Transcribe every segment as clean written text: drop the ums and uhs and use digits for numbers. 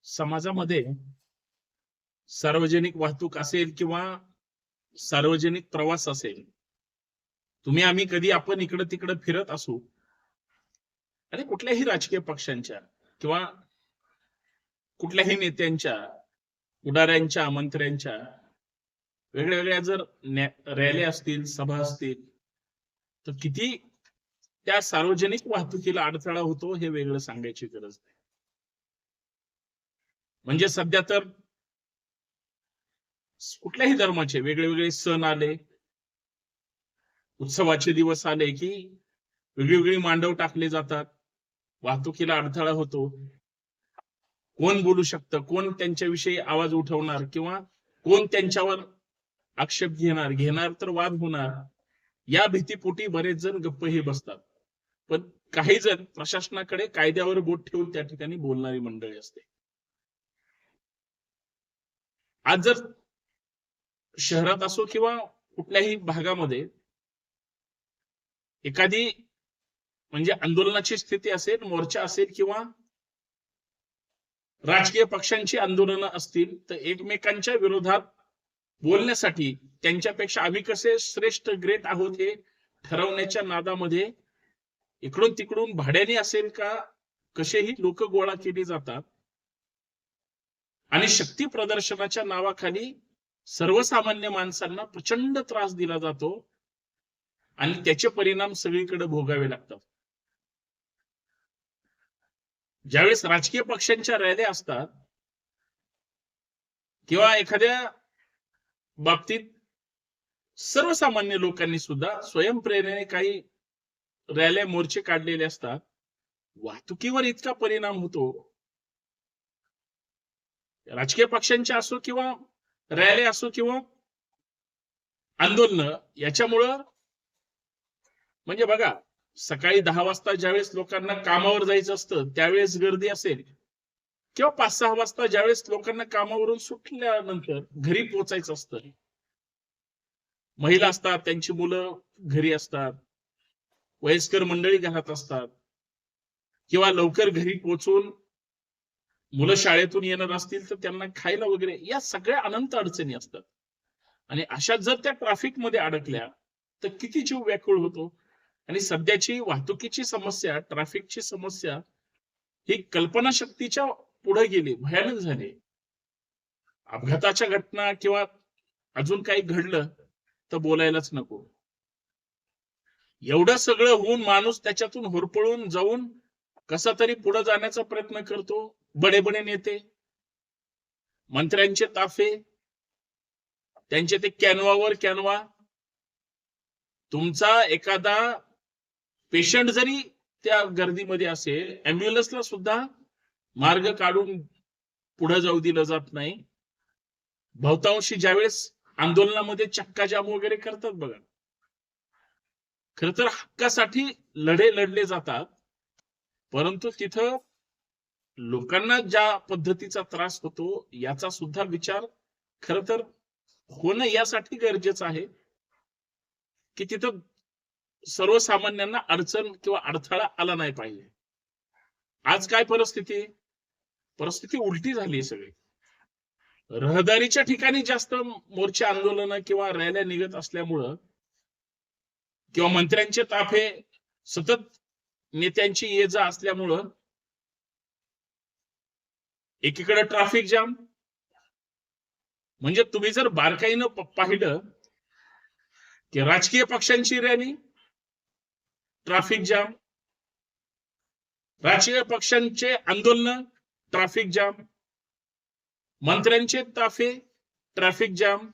समाजामध्ये सार्वजनिक वाहतूक असेल किंवा सार्वजनिक प्रवास असेल, तुम्ही आम्ही कधी आपण इकडं तिकडं फिरत असू आणि कुठल्याही राजकीय पक्षांच्या किंवा कुठल्याही नेत्यांच्या, पुढाऱ्यांच्या, मंत्र्यांच्या वेगळ्या जर रॅली असतील, सभा असतील, तर किती त्या सार्वजनिक वाहतुकीला अडथळा होतो हे वेगळं सांगायची गरज नाही. म्हणजे सध्या तर कुठल्याही धर्माचे वेगळे सण आले, उत्सवाचे दिवस आले की वेगळी मांडव टाकले जातात, वाहतुकीला अडथळा होतो. कोण बोलू शकतं, कोण त्यांच्याविषयी आवाज उठवणार किंवा कोण त्यांच्यावर आक्षेप घेणार तर वाद होणार, या भीतीपोटी बरेच जण गप्पही बसतात. पण काही जण प्रशासनाकडे कायद्यावर बोट ठेवून त्या ठिकाणी बोलणारी मंडळी असते. आज जर शहरात असो किंवा कुठल्याही भागामध्ये एखादी म्हणजे आंदोलनाची स्थिती असेल, मोर्चा असेल किंवा राजकीय पक्षांची आंदोलनं असतील, तर एकमेकांच्या विरोधात बोलण्यासाठी त्यांच्यापेक्षा आम्ही कसे श्रेष्ठ ग्रेट आहोत हे ठरवण्याच्या नादामध्ये इकडून तिकडून भाड्याने असेल का कसेही लोक गोळा केली जातात आणि शक्ती प्रदर्शनाच्या नावाखाली सर्वसामान्य माणसांना प्रचंड त्रास दिला जातो आणि त्याचे परिणाम सगळीकडे भोगावे लागतात. ज्यावेळेस राजकीय पक्षांच्या रॅल्या असतात किंवा एखाद्या बाबतीत सर्वसामान्य लोकांनी सुद्धा स्वयंप्रेरणेने काही रॅल्या मोर्चे काढलेले असतात, वाहतुकीवर इतका परिणाम होतो. राजकीय पक्षांच्या असो किंवा रॅली असो किंवा आंदोलन, याच्यामुळं म्हणजे बघा, सकाळी 10 वाजता ज्यावेळेस लोकांना कामावर जायचं असतं त्यावेळेस गर्दी असेल किंवा 5-6 वाजता ज्यावेळेस लोकांना कामावरून सुटल्यानंतर घरी पोहोचायचं असतं, महिला असतात, त्यांची मुलं घरी असतात, वयस्कर मंडळी घरात असतात किंवा लवकर घरी पोहोचून मुलं शाळेतून येणार असतील तर त्यांना खायला वगैरे, या सगळ्या अनंत अडचणी असतात. आणि अशा जर त्या ट्रॅफिक मध्ये अडकल्या तर किती जीव व्याकुळ होतो. आणि सध्याची वाहतुकीची समस्या, ट्रॅफिकची समस्या ही कल्पनाशक्तीच्या पुढे गेली, भयानक झाली. अपघाताच्या घटना किंवा अजून काही घडलं तर बोलायलाच नको. एवढं सगळं होऊन माणूस त्याच्यातून होरपळून जाऊन कसा तरी पुढे जाण्याचा प्रयत्न करतो. बडे नेते, मंत्र्यांचे ताफे, त्यांचे ते कॅनवा, तुमचा एखादा पेशंट जरी त्या गर्दीमध्ये असेल, अँब्युलन्सला सुद्धा मार्ग काढून पुढे जाऊ दिलं जात नाही. बहुतांशी ज्यावेळेस आंदोलनामध्ये चक्काजाम वगैरे करतात बघा, खर तर हक्कासाठी लढे लढले जातात, परंतु तिथं लोकांना ज्या पद्धतीचा त्रास होतो याचा सुद्धा विचार खर तर होणं यासाठी गरजेचं आहे की तिथं सर्वसामान्यांना अडचण किंवा अडथळा आला नाही पाहिजे. आज काय परिस्थिती उलटी झाली सगळी. रहदारीच्या ठिकाणी जास्त मोर्चे, आंदोलन किंवा रॅल्या निघत असल्यामुळं किंवा मंत्र्यांचे ताफे सतत नेत्यांची ये जा असल्यामुळं एकीकडे ट्रॅफिक जाम. म्हणजे तुम्ही जर बारकाईनं पाहिलं की राजकीय पक्षांची रॅली, ट्रॅफिक जाम, राजकीय पक्षांचे आंदोलन, ट्रॅफिक जाम, मंत्र्यांचे ताफे, ट्रॅफिक जाम,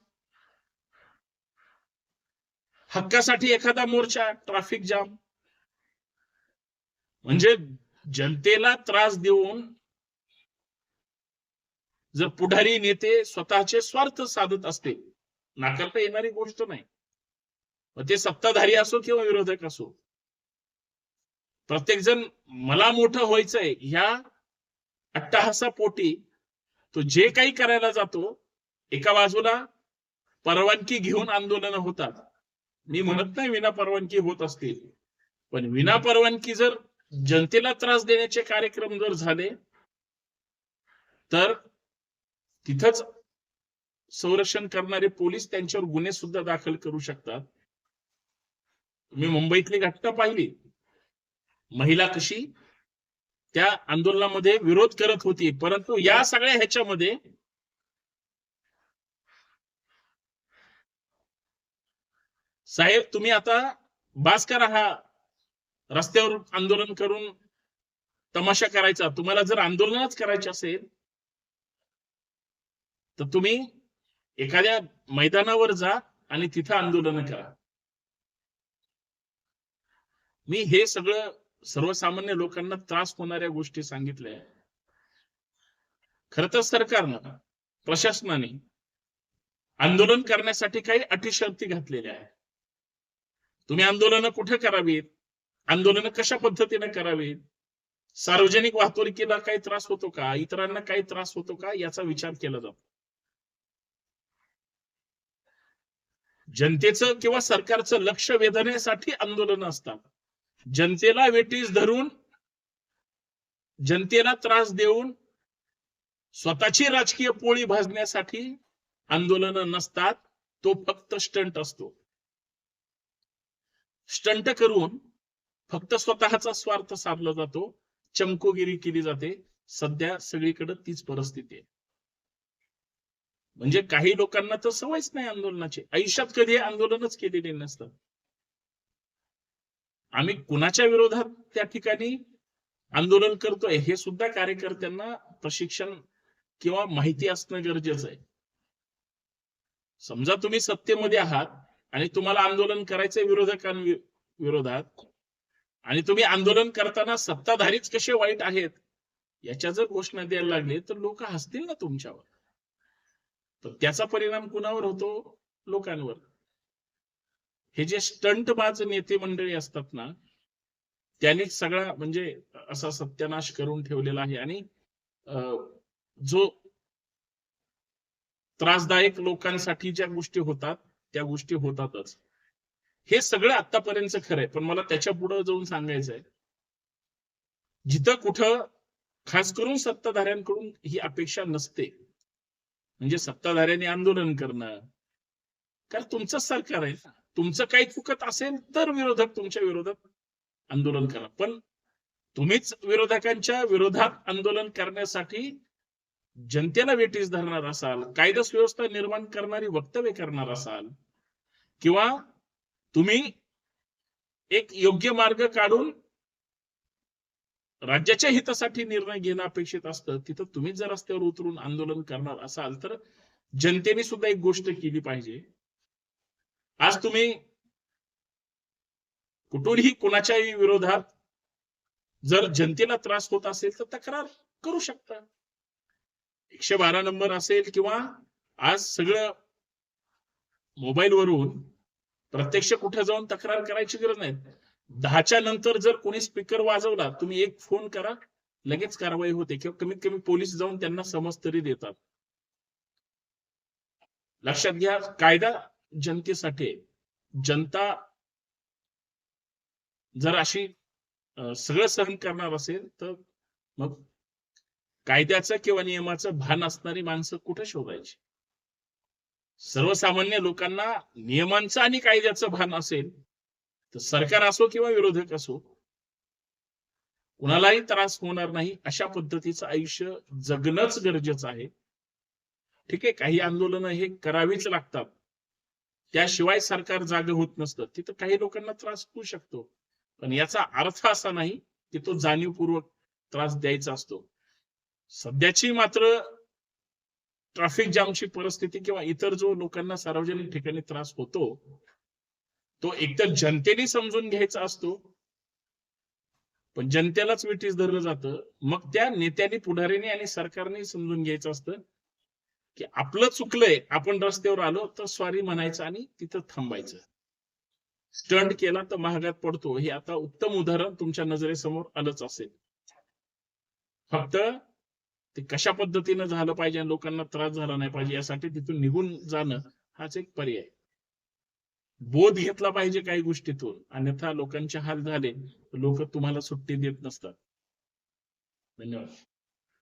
हक्कासाठी एखादा मोर्चा, ट्रॅफिक जाम. म्हणजे जनतेला त्रास देऊन जर पुढारी नेते स्वतःचे स्वार्थ साधत असतील, नाकारता येणारी गोष्ट नाही. ते सत्ताधारी असो किंवा विरोधक असो, प्रत्येक जण मला मोठं व्हायचंय ह्या अट्टहासापोटी तो जे काही करायला जातो, एका बाजूला परवानगी घेऊन आंदोलन होतात. मी म्हणत नाही विना परवानगी होत असतील, पण विना परवानगी जर जनतेला त्रास देण्याचे कार्यक्रम जर झाले तर तिथंच संरक्षण करणारे पोलीस त्यांच्यावर गुन्हे सुद्धा दाखल करू शकतात. तुम्ही मुंबईतली घटना पाहिली, महिला कशी त्या आंदोलनामध्ये विरोध करत होती, परंतु या सगळ्या ह्याच्यामध्ये साहेब तुम्ही आता बास करा हा रस्त्यावर आंदोलन करून तमाशा करायचा. तुम्हाला जर आंदोलनच करायचे असेल तर तुम्ही एखाद्या मैदानावर जा आणि तिथं आंदोलन करा. मी हे सगळं सर्वसामान्य लोकांना त्रास होणाऱ्या गोष्टी सांगितल्या. खरं तर सरकारनं, प्रशासनाने आंदोलन करण्यासाठी काही अटी शर्ती घातलेल्या आहेत. तुम्ही आंदोलन कुठे करावीत, आंदोलन कशा पद्धतीने करावीत, सार्वजनिक वाहतुकीला काही त्रास होतो का, इतरांना काही त्रास होतो का, याचा विचार केला जातो. जनतेचं किंवा सरकारचं लक्ष वेधण्यासाठी आंदोलन असतात. जनतेला वेठीस धरून, जनतेला त्रास देऊन स्वतःची राजकीय पोळी भाजण्यासाठी आंदोलन नसतात. तो फक्त स्टंट असतो. स्टंट करून फक्त स्वतःचा स्वार्थ साधला जातो, चमकोगिरी केली जाते. सध्या सगळीकडे तीच परिस्थिती आहे. म्हणजे काही लोकांना तर सवयच नाही आंदोलनाची, आयुष्यात कधी आंदोलनच केलेले नसतात. आम्ही कुणाच्या विरोधात त्या ठिकाणी आंदोलन करतोय हे सुद्धा कार्यकर्त्यांना प्रशिक्षण किंवा माहिती असणं गरजेचं आहे. समजा तुम्ही सत्तेमध्ये आहात आणि तुम्हाला आंदोलन करायचंय विरोधात, आणि तुम्ही आंदोलन करताना सत्ताधारीच कसे वाईट आहेत याच्या जर घोषणा द्यायला लागले तर लोक हसतील ना तुमच्यावर. तर त्याचा परिणाम कुणावर होतो? लोकांवर. हे जे स्टंटबाज नेते मंडळी असतात ना, त्यांनी सगळा म्हणजे असा सत्यानाश करून ठेवलेला आहे. आणि जो त्रासदायक लोकांसाठी ज्या गोष्टी होतात त्या गोष्टी होतातच. हे सगळं आतापर्यंत खरंय, पण मला त्याच्या पुढे जाऊन सांगायचंय, जिथं कुठं खास करून सत्ताधाऱ्यांकडून ही अपेक्षा नसते, म्हणजे सत्ताधाऱ्यांनी आंदोलन करणं, कारण तुमचं सरकार आहे, तुमचं काही चुकत असेल तर विरोधक तुमच्या विरोधात आंदोलन करा. पण तुम्हीच विरोधकांच्या विरोधात आंदोलन करण्यासाठी जनतेला वेठीस धरणार असाल, कायदा सुव्यवस्था निर्माण करणारी वक्तव्य करणार असाल, किंवा तुम्ही एक योग्य मार्ग काढून राज्याच्या हितासाठी निर्णय घेणं अपेक्षित असतं, तिथं तुम्ही जर रस्त्यावर उतरून आंदोलन करणार असाल तर जनतेने सुद्धा एक गोष्ट केली पाहिजे. आज तुम्ही कुठूनही कुणाच्याही विरोधात जर जनतेला त्रास होत असेल तर तक्रार करू शकता. 112 नंबर असेल, किंवा आज सगळं मोबाईलवरून प्रत्यक्ष कुठे जाऊन तक्रार करायची गरज नाही. 10च्या नंतर जर कोणी स्पीकर वाजवला, तुम्ही एक फोन करा, लगेच कारवाई होते, किंवा कमीत कमी पोलीस जाऊन त्यांना समज तरी देतात. लक्षात घ्या, कायदा जनतेसाठी. जनता जर अशी सगळं सहन करणार असेल तर मग कायद्याचं किंवा नियमाचं भान असणारी माणसं कुठे शोधायची? सर्वसामान्य लोकांना नियमांचं आणि कायद्याचं भान असेल तर सरकार असो किंवा विरोधक असो, कुणालाही त्रास होणार नाही अशा पद्धतीचं आयुष्य जगणंच गरजेचं आहे. ठीक आहे, काही आंदोलनं हे करावीच लागतात, त्याशिवाय सरकार जागे होत नसतं. तिथं काही लोकांना त्रास होऊ शकतो, पण याचा अर्थ असा नाही की तो जाणीवपूर्वक त्रास द्यायचा असतो. सध्याची मात्र ट्रॅफिक जामची परिस्थिती किंवा इतर जो लोकांना सार्वजनिक ठिकाणी त्रास होतो, तो एकतर जनतेने समजून घ्यायचा असतो, पण जनतेलाच वेठीस धरलं जातं. मग त्या नेत्यांनी, पुढाऱ्यांनी आणि सरकारने समजून घ्यायचं असतं की आपलं चुकलंय, आपण रस्त्यावर आलो तर सॉरी म्हणायचं आणि तिथं थांबायचं. स्टंट केला तर महागात पडतो, हे आता उत्तम उदाहरण तुमच्या नजरेसमोर आलंच असेल. फक्त ते कशा पद्धतीनं झालं पाहिजे आणि लोकांना त्रास झाला नाही पाहिजे यासाठी तिथून निघून जाणं हाच एक पर्याय. बोध घेतला पाहिजे काही गोष्टीतून, अन्यथा लोकांचे हाल झाले तर लोक तुम्हाला सुट्टी देत नसतात. धन्यवाद.